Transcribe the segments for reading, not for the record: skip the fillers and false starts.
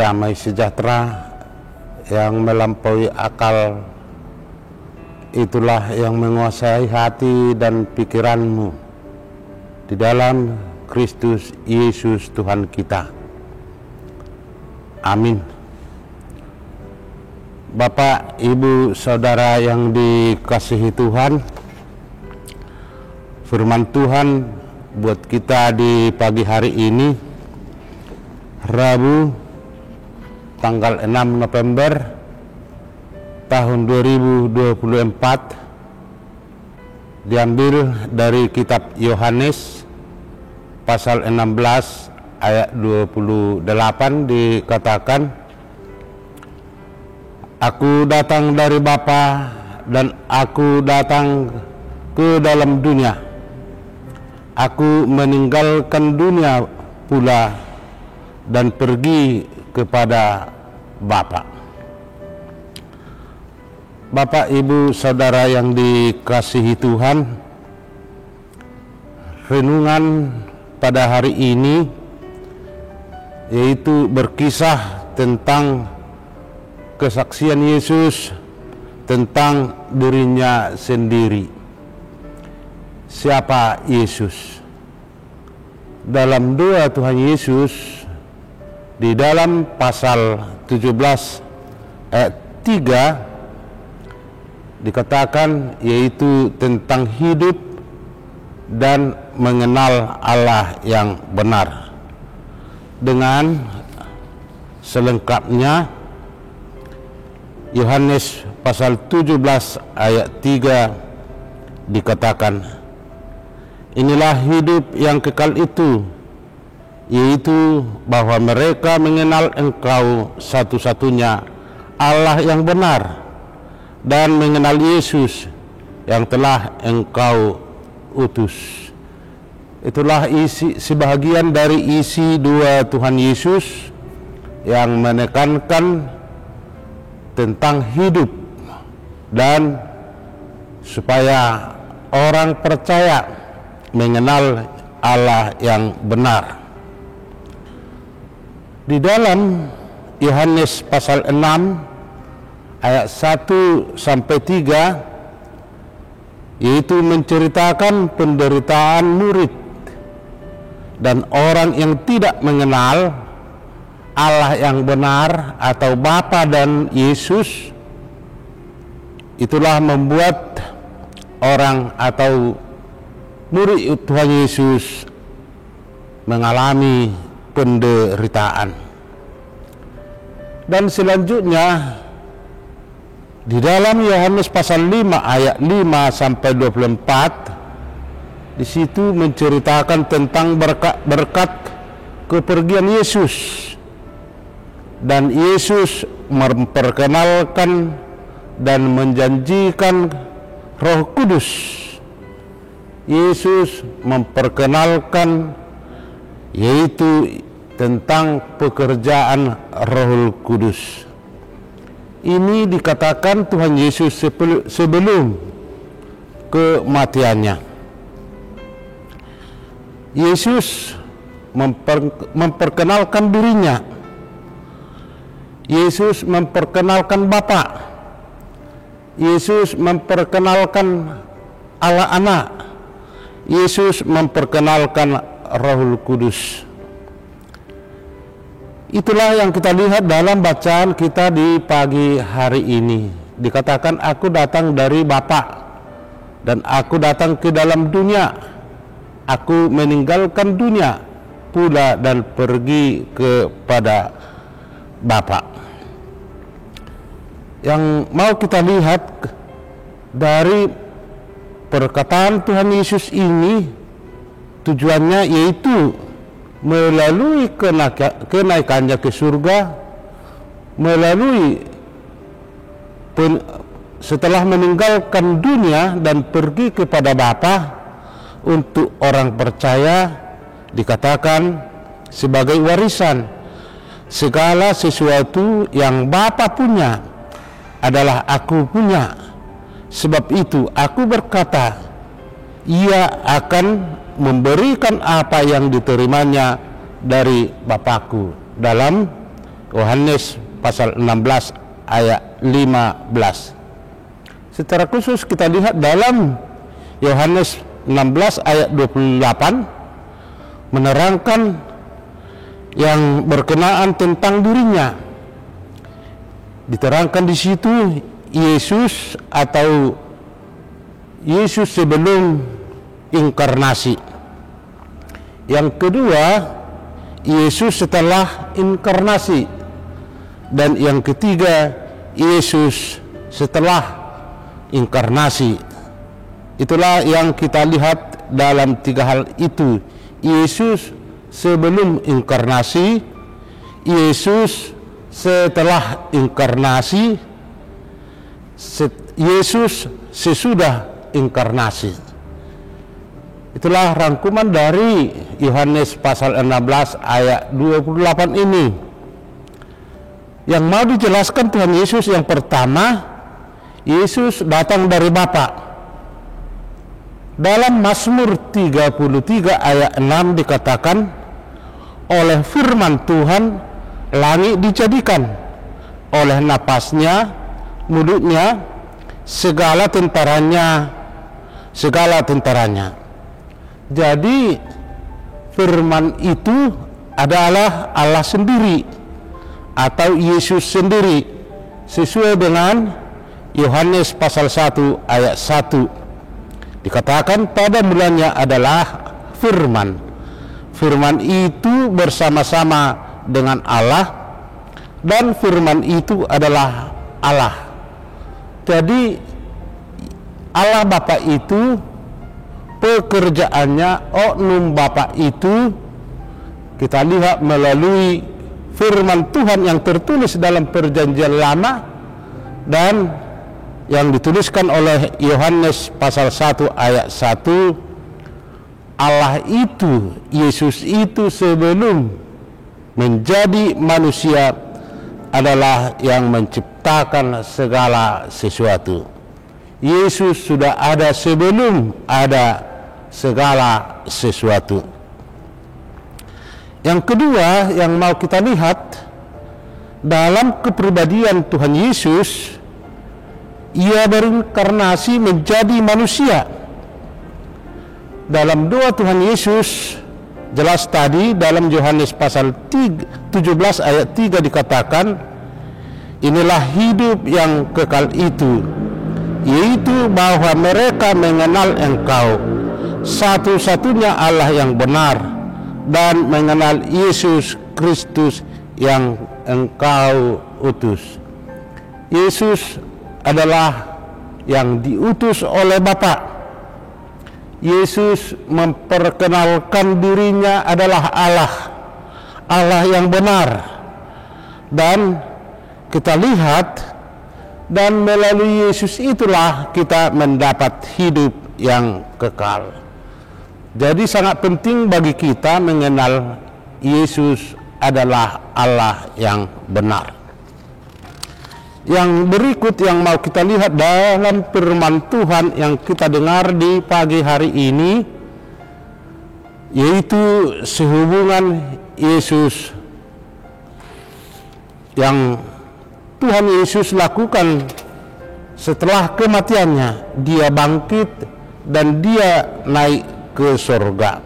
Damai sejahtera yang melampaui akal, itulah yang menguasai hati dan pikiranmu di dalam Kristus Yesus Tuhan kita. Amin. Bapak, Ibu, Saudara yang dikasihi Tuhan, firman Tuhan buat kita di pagi hari ini, Rabu tanggal 6 November tahun 2024, diambil dari kitab Yohanes pasal 16 ayat 28, dikatakan, Aku datang dari Bapa dan aku datang ke dalam dunia. Aku meninggalkan dunia pula dan pergi kepada Bapa. Bapak, Ibu, Saudara yang dikasihi Tuhan, renungan pada hari ini yaitu berkisah tentang kesaksian Yesus tentang dirinya sendiri. Siapa Yesus? Dalam doa Tuhan Yesus di dalam pasal 17 ayat 3 dikatakan, yaitu tentang hidup dan mengenal Allah yang benar. Dengan selengkapnya, Yohanes pasal 17 ayat 3 dikatakan, inilah hidup yang kekal itu, yaitu bahwa mereka mengenal Engkau satu-satunya Allah yang benar, dan mengenal Yesus yang telah Engkau utus. Itulah isi sebahagian dari isi doa Tuhan Yesus yang menekankan tentang hidup dan supaya orang percaya mengenal Allah yang benar. Di dalam Yohanes pasal 6 ayat 1 sampai 3, yaitu menceritakan penderitaan murid dan orang yang tidak mengenal Allah yang benar atau Bapa dan Yesus. Itulah membuat orang atau murid Tuhan Yesus mengalami penderitaan. Dan selanjutnya di dalam Yohanes pasal 5 ayat 5 sampai 24, di situ menceritakan tentang berkat kepergian Yesus. Dan Yesus memperkenalkan dan menjanjikan Roh Kudus. Yesus memperkenalkan yaitu tentang pekerjaan Roh Kudus. Ini dikatakan Tuhan Yesus sebelum kematiannya. Yesus memperkenalkan dirinya. Yesus memperkenalkan Bapa. Yesus memperkenalkan Allah Anak. Yesus memperkenalkan Rohul Kudus. Itulah yang kita lihat dalam bacaan kita di pagi hari ini. Dikatakan, aku datang dari Bapa dan aku datang ke dalam dunia. Aku meninggalkan dunia pula dan pergi kepada Bapa. Yang mau kita lihat dari perkataan Tuhan Yesus ini, tujuannya yaitu melalui kenaikannya ke surga, melalui setelah meninggalkan dunia dan pergi kepada Bapa, untuk orang percaya dikatakan sebagai warisan. Segala sesuatu yang Bapa punya adalah aku punya. Sebab itu aku berkata, Ia akan memberikan apa yang diterimanya dari Bapakku, dalam Yohanes pasal 16 ayat 15. Secara khusus kita lihat dalam Yohanes 16 ayat 28 menerangkan yang berkenaan tentang dirinya. Diterangkan di situ Yesus atau Yesus sebelum inkarnasi. Yang kedua, Yesus setelah inkarnasi. Dan yang ketiga, Yesus setelah inkarnasi. Itulah yang kita lihat dalam tiga hal itu. Yesus sebelum inkarnasi, Yesus setelah inkarnasi, Yesus sesudah inkarnasi. Itulah rangkuman dari Yohanes pasal 16 ayat 28 ini. Yang mau dijelaskan Tuhan Yesus yang pertama, Yesus datang dari Bapa. Dalam Mazmur 33 ayat 6 dikatakan, oleh firman Tuhan langit dijadikan, oleh napasnya, mulutnya, segala tentaranya. Jadi firman itu adalah Allah sendiri atau Yesus sendiri, sesuai dengan Yohanes pasal 1 ayat 1. Dikatakan pada mulanya adalah firman. Firman itu bersama-sama dengan Allah, dan firman itu adalah Allah. Jadi Allah Bapa itu pekerjaannya, oknum Bapa itu kita lihat melalui firman Tuhan yang tertulis dalam Perjanjian Lama dan yang dituliskan oleh Yohanes pasal 1 ayat 1. Allah itu, Yesus itu sebelum menjadi manusia adalah yang menciptakan segala sesuatu. Yesus sudah ada sebelum ada segala sesuatu. Yang kedua yang mau kita lihat dalam kepribadian Tuhan Yesus, Ia berinkarnasi menjadi manusia. Dalam doa Tuhan Yesus jelas tadi dalam Yohanes pasal 17 ayat 3 dikatakan, inilah hidup yang kekal itu, yaitu bahwa mereka mengenal Engkau, satu-satunya Allah yang benar, dan mengenal Yesus Kristus yang Engkau utus. Yesus adalah yang diutus oleh Bapa. Yesus memperkenalkan dirinya adalah Allah, Allah yang benar. Dan kita lihat, dan melalui Yesus itulah kita mendapat hidup yang kekal. Jadi sangat penting bagi kita mengenal Yesus adalah Allah yang benar. Yang berikut yang mau kita lihat dalam firman Tuhan yang kita dengar di pagi hari ini, yaitu sehubungan Yesus yang Tuhan Yesus lakukan setelah kematiannya. Dia bangkit dan dia naik ke surga.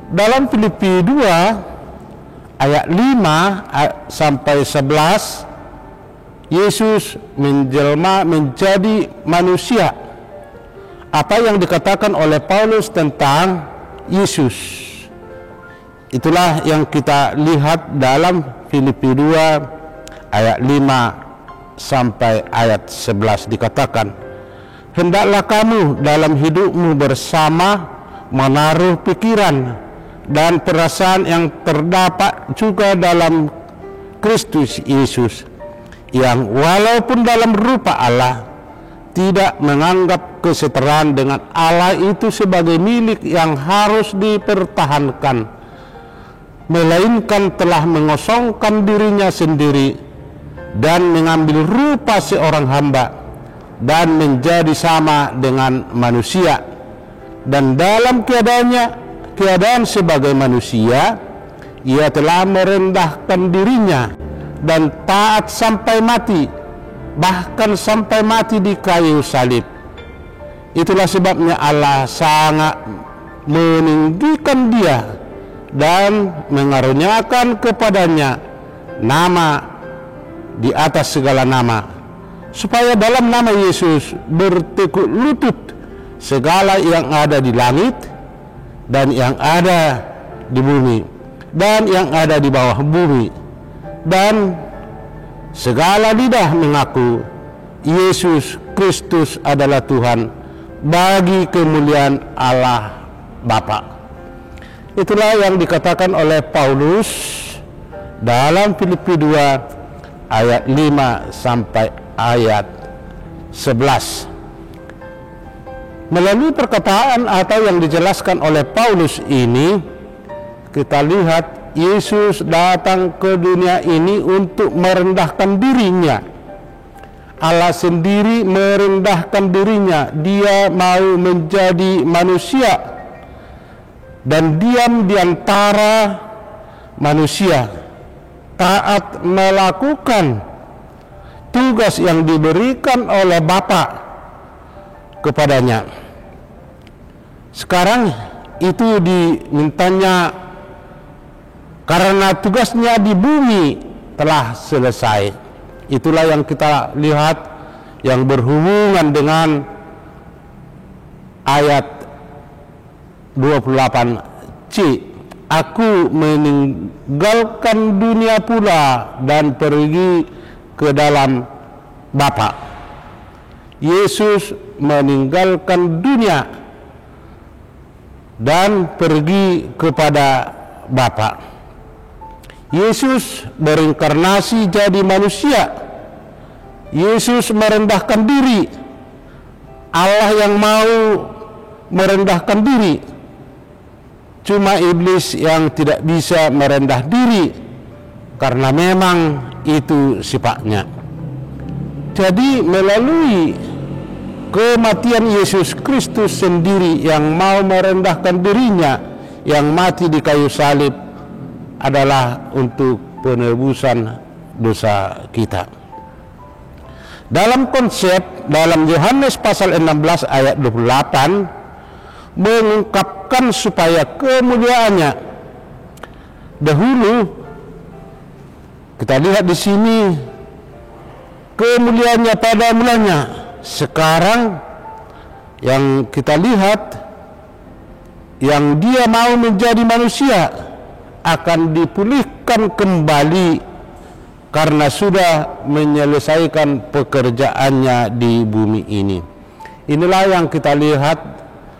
Dalam Filipi 2 ayat 5 sampai 11, Yesus menjelma menjadi manusia. Apa yang dikatakan oleh Paulus tentang Yesus, itulah yang kita lihat dalam Filipi 2 ayat 5 sampai ayat 11. Dikatakan, hendaklah kamu dalam hidupmu bersama menaruh pikiran dan perasaan yang terdapat juga dalam Kristus Yesus, yang walaupun dalam rupa Allah tidak menganggap kesetaraan dengan Allah itu sebagai milik yang harus dipertahankan, melainkan telah mengosongkan dirinya sendiri dan mengambil rupa seorang hamba dan menjadi sama dengan manusia, dan dalam keadaan sebagai manusia ia telah merendahkan dirinya dan taat sampai mati, bahkan sampai mati di kayu salib. Itulah sebabnya Allah sangat meninggikan dia dan mengaruniakan kepadanya nama di atas segala nama, supaya dalam nama Yesus bertekuk lutut segala yang ada di langit dan yang ada di bumi dan yang ada di bawah bumi, dan segala lidah mengaku Yesus Kristus adalah Tuhan, bagi kemuliaan Allah Bapa. Itulah yang dikatakan oleh Paulus dalam Filipi 2 ayat 5 sampai ayat 11. Melalui perkataan atau yang dijelaskan oleh Paulus ini, kita lihat Yesus datang ke dunia ini untuk merendahkan dirinya. Allah sendiri merendahkan dirinya. Dia mau menjadi manusia dan diam di antara manusia, taat melakukan tugas yang diberikan oleh Bapa kepadanya. Sekarang itu dimintanya karena tugasnya di bumi telah selesai. Itulah yang kita lihat yang berhubungan dengan ayat 28c. Aku meninggalkan dunia pula dan pergi ke dalam Bapa. Yesus meninggalkan dunia dan pergi kepada Bapa. Yesus berinkarnasi jadi manusia. Yesus merendahkan diri. Allah yang mau merendahkan diri. Cuma iblis yang tidak bisa merendah diri, karena memang itu sifatnya. Jadi melalui kematian Yesus Kristus sendiri yang mau merendahkan dirinya, yang mati di kayu salib, adalah untuk penebusan dosa kita. Dalam konsep dalam Yohanes pasal 16 ayat 28 mengungkapkan supaya kemuliaannya. Dahulu kita lihat di sini kemuliaannya pada mulanya. Sekarang yang kita lihat yang dia mau menjadi manusia akan dipulihkan kembali karena sudah menyelesaikan pekerjaannya di bumi ini. Inilah yang kita lihat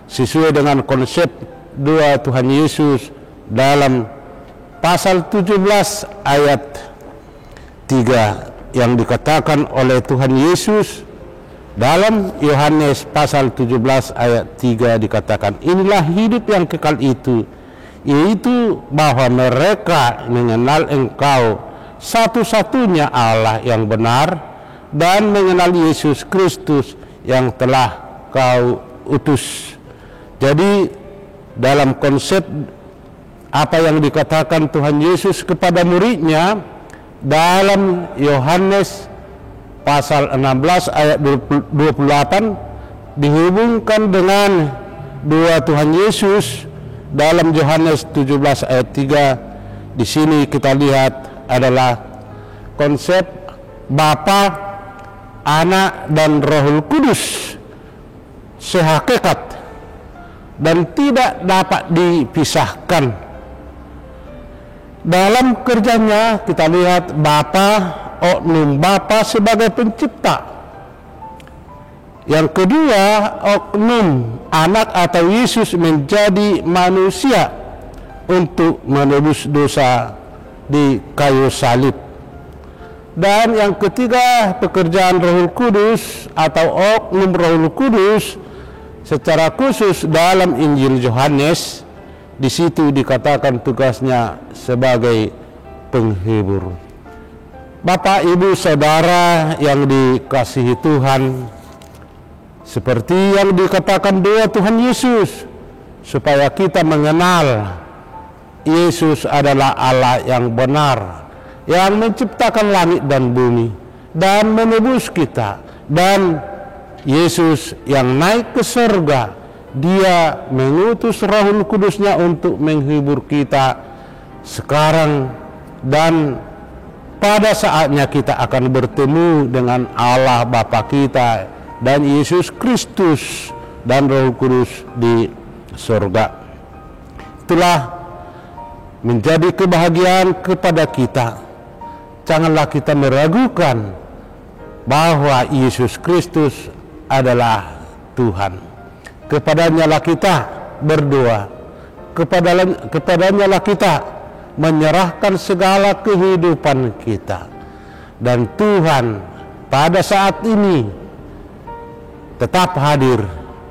sesuai dengan konsep doa Tuhan Yesus dalam pasal 17 ayat 3 yang dikatakan oleh Tuhan Yesus dalam Yohanes pasal 17 ayat 3 dikatakan, inilah hidup yang kekal itu, yaitu bahwa mereka mengenal Engkau satu-satunya Allah yang benar dan mengenal Yesus Kristus yang telah kau utus. Jadi dalam konsep apa yang dikatakan Tuhan Yesus kepada muridnya dalam Yohanes pasal 16 ayat 28 dihubungkan dengan doa Tuhan Yesus dalam Yohanes 17 ayat 3. Di sini kita lihat adalah konsep Bapa, Anak dan Roh Kudus sehakikat dan tidak dapat dipisahkan. Dalam kerjanya kita lihat oknum Bapa sebagai pencipta. Yang kedua, oknum Anak atau Yesus menjadi manusia untuk menebus dosa di kayu salib. Dan yang ketiga, pekerjaan Roh Kudus atau oknum Roh Kudus secara khusus dalam Injil Yohanes, di situ dikatakan tugasnya sebagai penghibur. Bapak, Ibu, Saudara yang dikasihi Tuhan, seperti yang dikatakan doa Tuhan Yesus, supaya kita mengenal Yesus adalah Allah yang benar, yang menciptakan langit dan bumi dan menebus kita, dan Yesus yang naik ke surga, Dia mengutus Roh Kudusnya untuk menghibur kita sekarang, dan pada saatnya kita akan bertemu dengan Allah Bapa kita dan Yesus Kristus dan Roh Kudus di surga. Itulah menjadi kebahagiaan kepada kita. Janganlah kita meragukan bahwa Yesus Kristus adalah Tuhan. Kepadanya lah kita berdoa, kepadanya lah kita menyerahkan segala kehidupan kita, dan Tuhan pada saat ini tetap hadir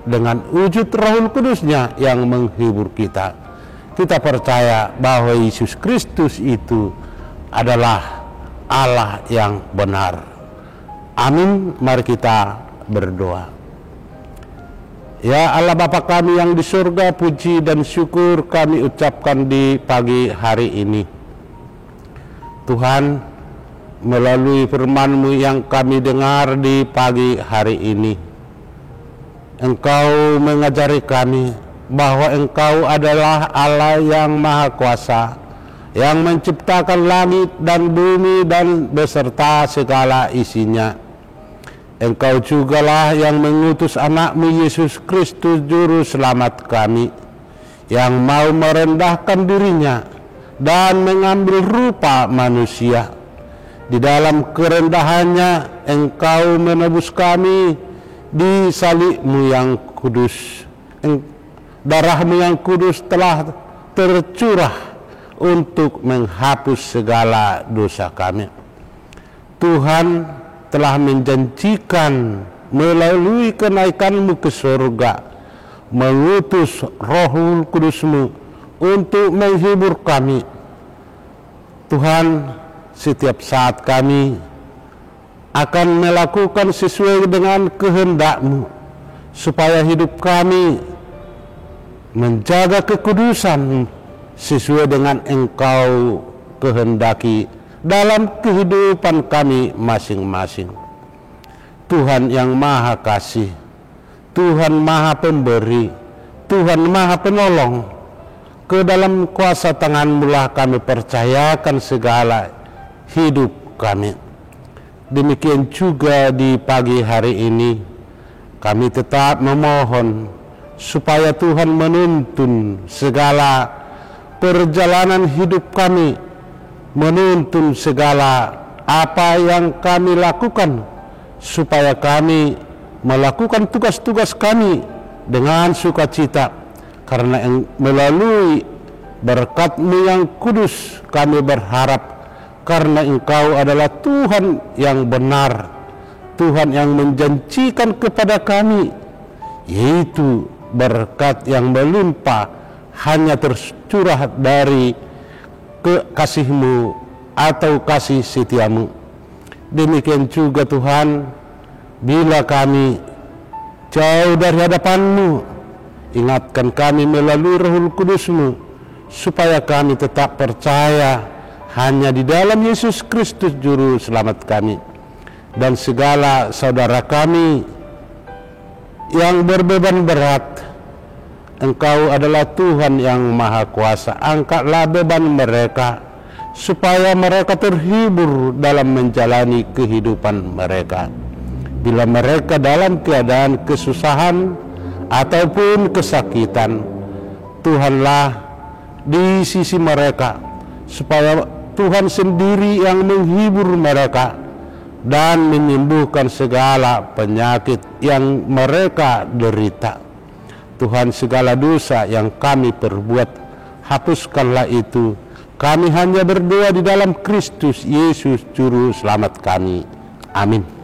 dengan wujud Roh Kudusnya yang menghibur kita. Kita percaya bahwa Yesus Kristus itu adalah Allah yang benar. Amin. Mari kita berdoa. Ya Allah Bapa kami yang di surga, puji dan syukur kami ucapkan di pagi hari ini. Tuhan, melalui firman-Mu yang kami dengar di pagi hari ini, Engkau mengajari kami bahwa Engkau adalah Allah yang Maha Kuasa, yang menciptakan langit dan bumi dan beserta segala isinya. Engkau jugalah yang mengutus anak-Mu Yesus Kristus Juru Selamat kami, yang mau merendahkan dirinya dan mengambil rupa manusia. Di dalam kerendahannya Engkau menebus kami di salib-Mu yang kudus. Darah-Mu yang kudus telah tercurah untuk menghapus segala dosa kami. Tuhan telah menjanjikan melalui kenaikan-Mu ke surga, mengutus Roh Kudus-Mu untuk menghibur kami. Tuhan, setiap saat kami akan melakukan sesuai dengan kehendak-Mu, supaya hidup kami menjaga kekudusan sesuai dengan Engkau kehendaki dalam kehidupan kami masing-masing. Tuhan yang Maha Kasih, Tuhan Maha Pemberi, Tuhan Maha Penolong, ke dalam kuasa tangan-Mu lah kami percayakan segala hidup kami. Demikian juga di pagi hari ini, kami tetap memohon supaya Tuhan menuntun segala perjalanan hidup kami, menuntun segala apa yang kami lakukan, supaya kami melakukan tugas-tugas kami dengan sukacita, karena melalui berkat-Mu yang kudus kami berharap, karena Engkau adalah Tuhan yang benar, Tuhan yang menjanjikan kepada kami, yaitu berkat yang melimpah hanya tercurah dari kasih-Mu atau kasih setiamu. Demikian juga Tuhan, bila kami jauh dari hadapan-Mu, ingatkan kami melalui Roh Kudus-Mu, supaya kami tetap percaya hanya di dalam Yesus Kristus Juru Selamat kami. Dan segala saudara kami yang berbeban berat, Engkau adalah Tuhan yang Maha Kuasa. Angkatlah beban mereka, supaya mereka terhibur dalam menjalani kehidupan mereka. Bila mereka dalam keadaan kesusahan ataupun kesakitan, Tuhanlah di sisi mereka, supaya Tuhan sendiri yang menghibur mereka dan menyembuhkan segala penyakit yang mereka derita. Tuhan, segala dosa yang kami perbuat, hapuskanlah itu. Kami hanya berdoa di dalam Kristus Yesus Juru Selamat kami. Amin.